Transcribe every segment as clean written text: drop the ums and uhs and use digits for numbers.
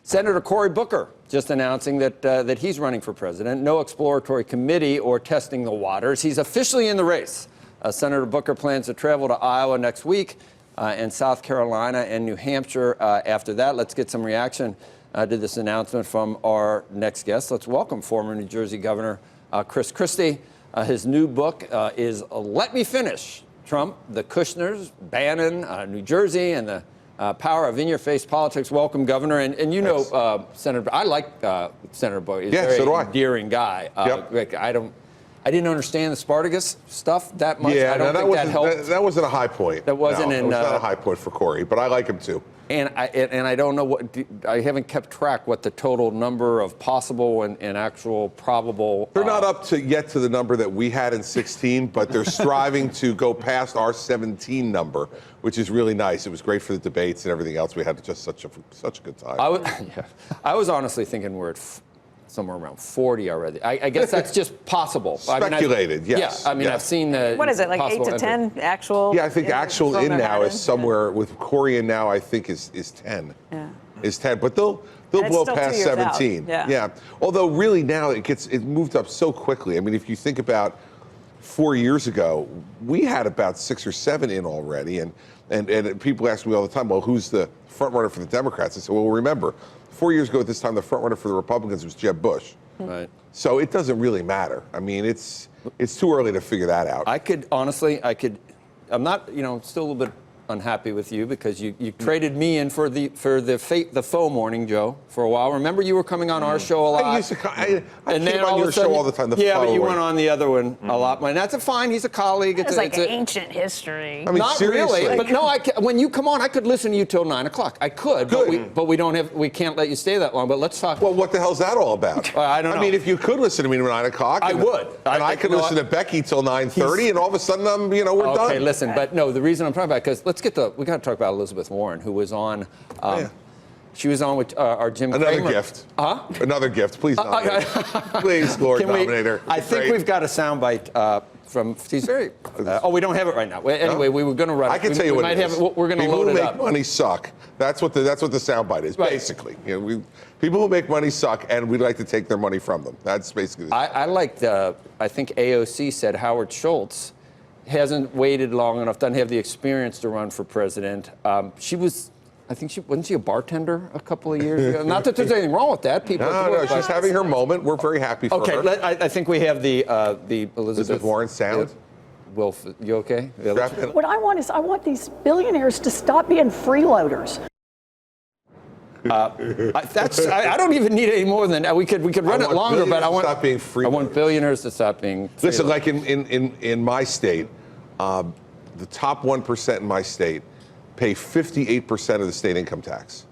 Senator Cory Booker just announcing that he's running for president. No exploratory committee or testing the waters. He's officially in the race. Senator Booker plans to travel to Iowa next week and South Carolina and New Hampshire after that. Let's get some reaction to this announcement from our next guest. Let's welcome former New Jersey Governor Chris Christie. His new book is Let Me Finish: Trump, the Kushners, Bannon, New Jersey, and the power of in-your-face politics. Welcome, Governor. And you know, Senator, I like Senator Booker. He's a very endearing guy. Yep. I didn't understand the Spartacus stuff that much. Yeah, I don't think that helped. That wasn't a high point. That wasn't it was not a high point for Cory, but I like him too. And I don't know what, I haven't kept track what the total number of possible and actual probable. They're not up to yet to the number that we had in 16, but they're striving to go past our 17 number, which is really nice. It was great for the debates and everything else. We had just such a good time. I was honestly thinking we're at somewhere around 40 already. I guess that's just possible. Speculated, yes. Yeah, I mean, I've seen the. What is it, like 8 to 10 actual? Yeah, I think actual in now is somewhere, with Cory in now, I think is 10. Yeah. Is 10, but they'll blow past 17. Yeah. Although really now it moved up so quickly. I mean, if you think about 4 years ago, we had about 6 or 7 in already, and people ask me all the time, well, who's the front runner for the Democrats? I said, well, remember, 4 years ago at this time, the front runner for the Republicans was Jeb Bush. Right. So it doesn't really matter. I mean, it's too early to figure that out. I'm not, still a little bit unhappy with you because you traded me in for the faux morning, Joe, for a while. Remember, you were coming on our show a lot. I came on your show all the time. Yeah, but you went on the other one a lot. And that's fine. He's a colleague. It's like ancient history. I mean, not seriously. really. But no, when you come on, I could listen to you till 9 o'clock. I could, but we can't let you stay that long. But let's talk. Well, what the hell's that all about? I don't know. I mean, if you could listen to me till 9 o'clock, I would. And I could listen to Becky till 9:30, and all of a sudden, we're done. Okay, listen, but no, the reason I'm talking about because we got to talk about Elizabeth Warren, who was on. She was on with our Jim Cramer. Another gift. Huh? Another gift. Please nominate. Please, Lord, nominate her. I think we've got a soundbite from. She's very. We don't have it right now. Anyway, we were going to run. I can tell you what it is. We're going to load it up. People who make money suck. That's what the soundbite is, basically. People who make money suck, and we'd like to take their money from them. That's basically. I liked. I think AOC said Howard Schultz hasn't waited long enough, doesn't have the experience to run for president. Wasn't she a bartender a couple of years ago? Not that there's anything wrong with that. People no, she's having her moment. We're very happy for her. Okay, I think we have the Elizabeth Warren sound. Wilf, you okay? What I want is these billionaires to stop being freeloaders. I don't even need any more than that. We could run it longer, but I want billionaires to stop being freeloaders. Listen, like in my state, the top 1% in my state pay 58% of the state income tax.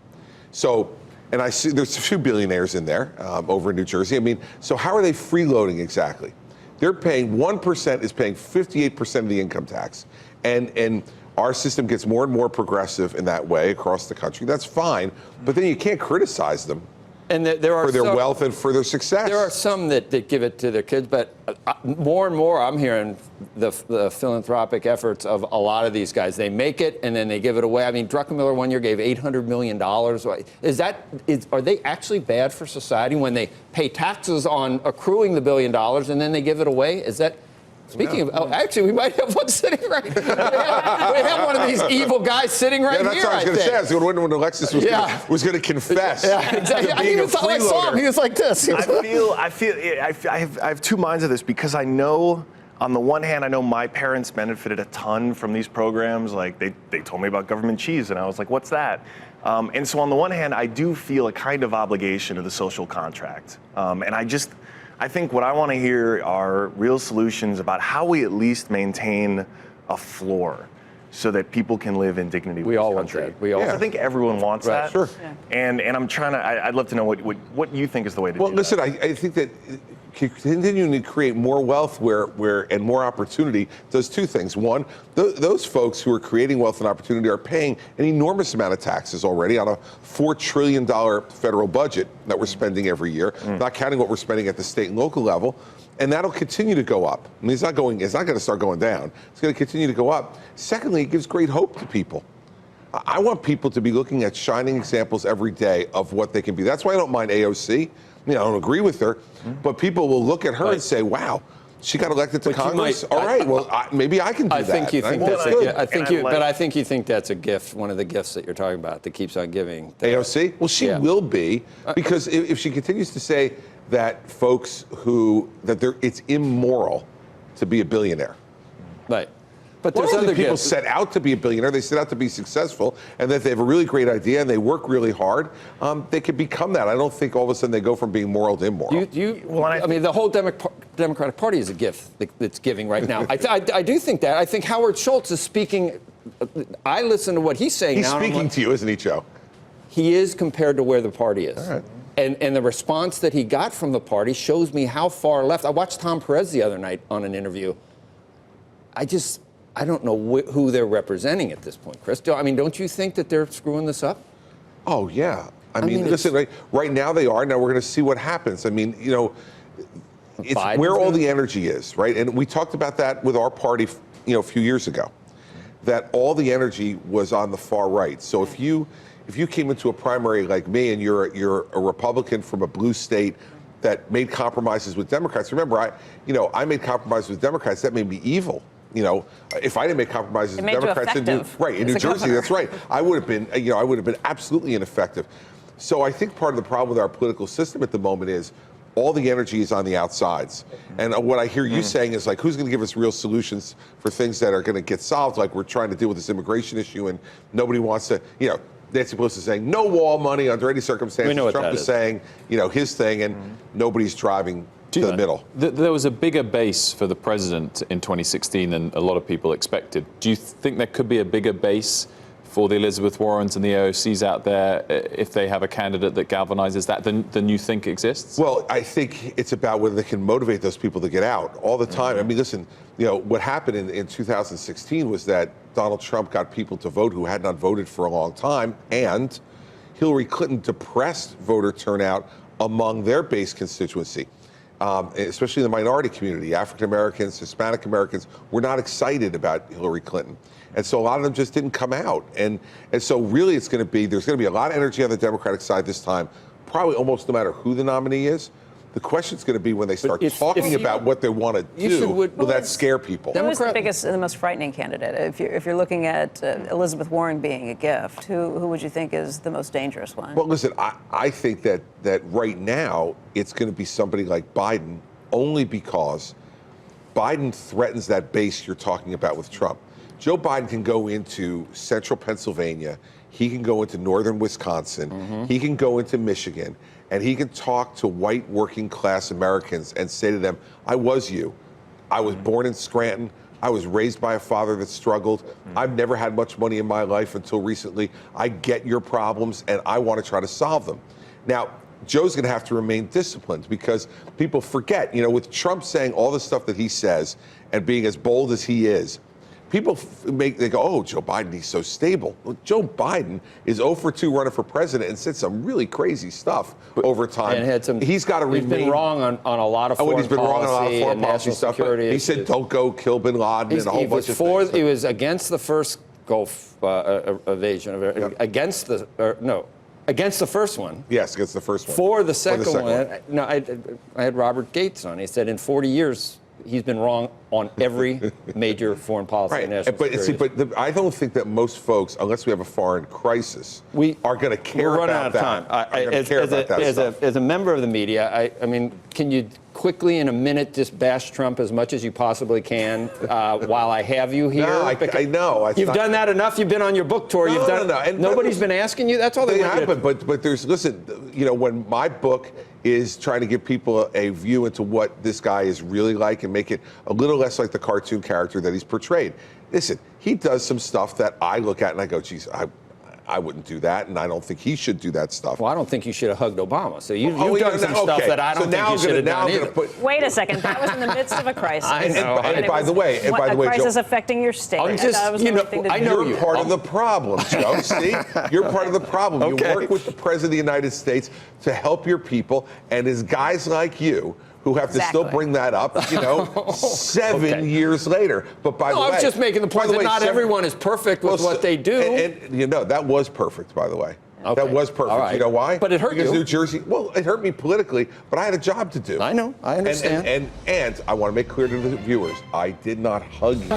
So, and I see there's a few billionaires in there over in New Jersey. I mean, so how are they freeloading exactly? They're paying 1% is paying 58% of the income tax, and our system gets more and more progressive in that way across the country. That's fine, but then you can't criticize them. And there are for their wealth and for their success. There are some that give it to their kids, but more and more I'm hearing the philanthropic efforts of a lot of these guys. They make it and then they give it away. I mean, Druckenmiller one year gave $800 million. Are they actually bad for society when they pay taxes on accruing the $1 billion and then they give it away? Is that... Speaking of, actually, we might have one sitting right. We have one of these evil guys sitting right here. That's what I was going to say. I was wondering when Alexis was going to confess. Yeah, exactly. I even thought I saw him. He was like this. I have two minds of this because I know, on the one hand, I know my parents benefited a ton from these programs. Like they told me about government cheese, and I was like, "What's that?" And so on the one hand, I do feel a kind of obligation to the social contract, and I think what I want to hear are real solutions about how we at least maintain a floor so that people can live in dignity. We all want that. I think everyone wants that. Sure. Yeah. And I'm trying to, I'd love to know what you think is the way to do that. Well, listen, I think that continuing to create more wealth and more opportunity does two things. One, those folks who are creating wealth and opportunity are paying an enormous amount of taxes already on a $4 trillion federal budget that we're spending every year, not counting what we're spending at the state and local level. And that'll continue to go up. I mean, it's not going to start going down. It's going to continue to go up. Secondly, it gives great hope to people. I want people to be looking at shining examples every day of what they can be. That's why I don't mind AOC. I don't agree with her, but people will look at her and say, wow, she got elected to Congress. All right, well, maybe I can do that. I think you think that's good. a gift. But I think you think that's a gift, one of the gifts that you're talking about that keeps on giving. AOC? Well, she will be, because if she continues to say that folks it's immoral to be a billionaire. Right. But there's other people gifts. set out to be a billionaire. They set out to be successful, and that they have a really great idea and they work really hard. They could become that. I don't think all of a sudden they go from being moral to immoral. I mean, the whole Democratic Party is a gift that's giving right now. I do think that. I think Howard Schultz is speaking. I listen to what he's saying now. He's speaking to you, isn't he, Joe? He is compared to where the party is. All right. And the response that he got from the party shows me how far left. I watched Tom Perez the other night on an interview. I don't know who they're representing at this point, Chris. I mean, don't you think that they're screwing this up? Oh, yeah. I mean listen, right now they are. Now we're going to see what happens. I mean, it's Biden's where all the energy is, right? And we talked about that with our party, a few years ago, that all the energy was on the far right. So if you came into a primary like me and you're a Republican from a blue state that made compromises with Democrats, remember, I made compromises with Democrats. That made me evil. If I didn't make compromises with Democrats in New Jersey, that's right. I would have been, I would have been absolutely ineffective. So I think part of the problem with our political system at the moment is all the energy is on the outsides. And what I hear you saying is like, who's going to give us real solutions for things that are going to get solved? Like we're trying to deal with this immigration issue and nobody wants to, Nancy Pelosi is saying no wall money under any circumstances. Trump is saying, his thing, and nobody's driving to the middle. There was a bigger base for the president in 2016 than a lot of people expected. Do you think there could be a bigger base for the Elizabeth Warrens and the AOCs out there if they have a candidate that galvanizes that than you think exists? Well, I think it's about whether they can motivate those people to get out all the time. I mean, listen, what happened in 2016 was that Donald Trump got people to vote who had not voted for a long time, and Hillary Clinton depressed voter turnout among their base constituency. Especially in the minority community, African Americans, Hispanic Americans, were not excited about Hillary Clinton. And so a lot of them just didn't come out. And so really there's going to be a lot of energy on the Democratic side this time, probably almost no matter who the nominee is. The question's going to be when they start talking about what they want to do, will that scare people? Who's the biggest and the most frightening candidate? If you're looking at Elizabeth Warren being a gift, who would you think is the most dangerous one? Well, listen, I think that right now it's going to be somebody like Biden, only because Biden threatens that base you're talking about with Trump. Joe Biden can go into central Pennsylvania, he can go into northern Wisconsin, he can go into Michigan, and he can talk to white working class Americans and say to them, I was you. I was born in Scranton. I was raised by a father that struggled. I've never had much money in my life until recently. I get your problems and I want to try to solve them. Now, Joe's going to have to remain disciplined because people forget, with Trump saying all the stuff that he says and being as bold as he is, people they go, oh, Joe Biden, he's so stable. Well, Joe Biden is 0 for 2 running for president and said some really crazy stuff over time. And he's got to remain. He's been wrong on a lot of foreign he's been wrong on a lot of foreign policy stuff. He said, don't go kill bin Laden and a whole bunch of things. He was against the first Gulf invasion, against the first one. Yes, against the first one. For the second one. No, I had Robert Gates on. He said in 40 years, he's been wrong on every major foreign policy and national security. I don't think that most folks, unless we have a foreign crisis, are going to care about that. We're running out of time. As a member of the media, I mean, can you quickly, in a minute, just bash Trump as much as you possibly can while I have you here? No, I know. You've done that enough. You've been on your book tour. No. Nobody's been asking you. That's all they want. But listen, when my book is trying to give people a view into what this guy is really like and make it a little less like the cartoon character that he's portrayed. Listen, he does some stuff that I look at and I go, geez, I wouldn't do that, and I don't think he should do that stuff. Well, I don't think you should have hugged Obama. So you've done some stuff that I don't think you should have done either. Wait a second. That was in the midst of a crisis. I know. And by the way, a crisis affecting your state. You're part of the problem, Joe. See? You're part of the problem. Okay. You work with the President of the United States to help your people, and it's guys like you who have to still Exactly. bring that up, 7 Okay. years later. But by the way, I was just making the point by that not seven- everyone is perfect with Well, what they do. And that was perfect, by the way. Okay. That was perfect. All right. You know why? But it hurt because you. New Jersey, well, it hurt me politically, but I had a job to do. I know. I understand. And I want to make clear to the viewers, I did not hug you.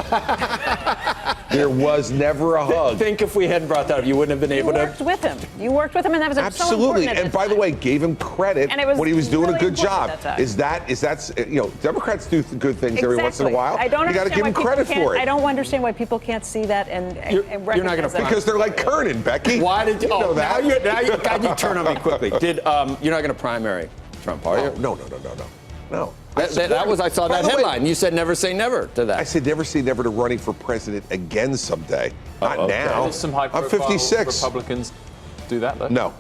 There was never a hug. Think if we hadn't brought that up, you wouldn't have been You able worked to. with him. You worked with him, and that was so Absolutely. important. at And the by the time. way, gave him credit And it was when he was doing a really good important job. at that time. Is that Democrats do good things every once in a Exactly. while. I don't You got to understand give why them people credit can't- for it. I don't understand why people can't see that and You're not recognize gonna that. Because they're like Kernan, Becky. Why did you? know Oh, that. now you God, you turn on me quickly. You're not going to primary Trump, are you? No. That was I saw By that the way- headline. You said never say never to that. I said never say never to running for president again someday. Not okay. now. Did some I'm high-profile 56. Republicans do that, though? No.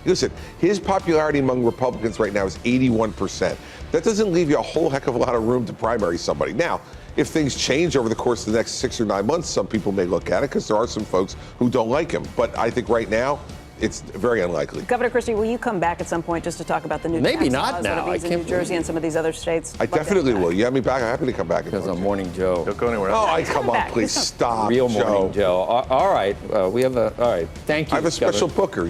Listen, his popularity among Republicans right now is 81%. That doesn't leave you a whole heck of a lot of room to primary somebody. Now, if things change over the course of the next 6 or 9 months, some people may look at it because there are some folks who don't like him. But I think right now, it's very unlikely. Governor Christie, will you come back at some point just to talk about the new Maybe tax not laws now. that are I being in can't New Jersey believe and some of these other states? I Love to have definitely you back. will. You have me back. I'm happy to come back. Because I'm Morning Joe. Don't go anywhere. Oh, else. I come on, back. please Just stop, Real Joe. Morning Joe. All right. We have a. All right. Thank you. I have a special Governor. booker.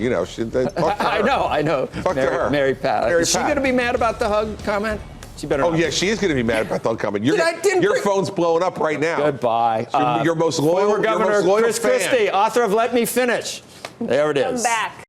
I know. Fuck to her. Mary Pat. Mary Is she Pat. going to be mad about the hug comment? She better. Oh not. yeah, she is going to be mad about that comment. Did I- didn't Your bring- phone's blowing up right now. Goodbye. Your most loyal, Former Governor your most loyal Chris fan. Christie, author of Let Me Finish. There it is. Come back.